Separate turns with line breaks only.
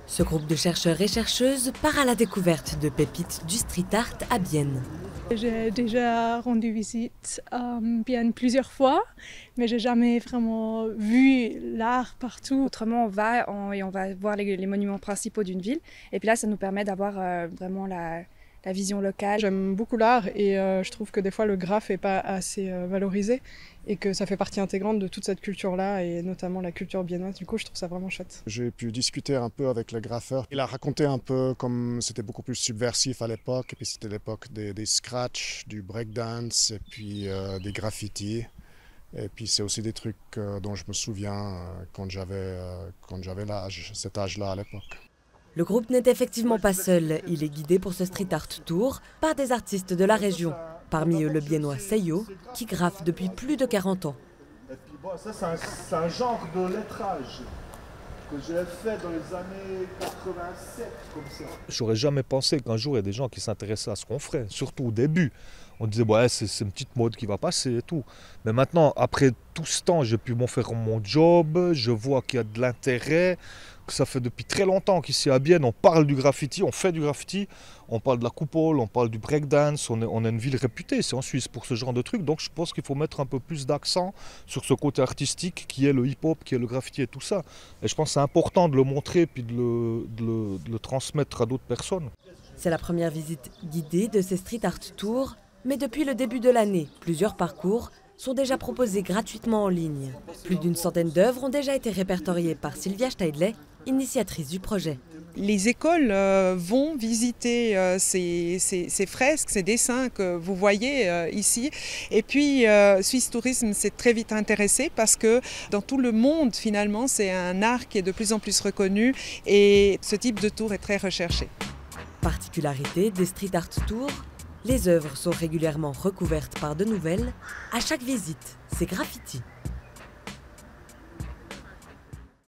Ce groupe de chercheurs et chercheuses part à la découverte de pépites du street art à Bienne.
J'ai déjà rendu visite à Bienne plusieurs fois, mais j'ai jamais vraiment vu l'art partout.
Autrement, on va voir les monuments principaux d'une ville, et puis là, ça nous permet d'avoir vraiment la vision locale.
J'aime beaucoup l'art et je trouve que des fois le graphe n'est pas assez valorisé et que ça fait partie intégrante de toute cette culture-là et notamment la culture biennoise. Du coup, je trouve ça vraiment chouette.
J'ai pu discuter un peu avec le graffeur. Il a raconté un peu comme c'était beaucoup plus subversif à l'époque, et puis c'était l'époque des scratchs, du breakdance et puis des graffitis. Et puis c'est aussi des trucs dont je me souviens quand j'avais cet âge-là à l'époque.
Le groupe n'est effectivement pas seul. Il est guidé pour ce street art tour par des artistes de la région. Parmi eux, le biennois Seyo, qui graffe depuis plus de 40 ans.
Et puis bon, ça, c'est un genre de lettrage que j'ai fait dans les années 87, comme ça.
J'aurais jamais pensé qu'un jour, il y a des gens qui s'intéressaient à ce qu'on ferait, surtout au début. On disait, ouais, c'est une petite mode qui va passer et tout. Mais maintenant, après tout ce temps, j'ai pu m'en faire mon job, je vois qu'il y a de l'intérêt, que ça fait depuis très longtemps qu'ici à Bienne, on parle du graffiti, on fait du graffiti, on parle de la coupole, on parle du breakdance, on est une ville réputée ici en Suisse pour ce genre de trucs. Donc je pense qu'il faut mettre un peu plus d'accent sur ce côté artistique qui est le hip-hop, qui est le graffiti et tout ça. Et je pense que c'est important de le montrer puis de le transmettre à d'autres personnes.
C'est la première visite guidée de ces street art tours. Mais depuis le début de l'année, plusieurs parcours sont déjà proposés gratuitement en ligne. Plus d'une centaine d'œuvres ont déjà été répertoriées par Sylvia Steidley, initiatrice du projet.
Les écoles vont visiter ces fresques, ces dessins que vous voyez ici. Et puis, Suisse Tourisme s'est très vite intéressé parce que dans tout le monde, finalement, c'est un art qui est de plus en plus reconnu et ce type de tour est très recherché.
Particularité des street art tours, les œuvres sont régulièrement recouvertes par de nouvelles. À chaque visite, c'est graffiti.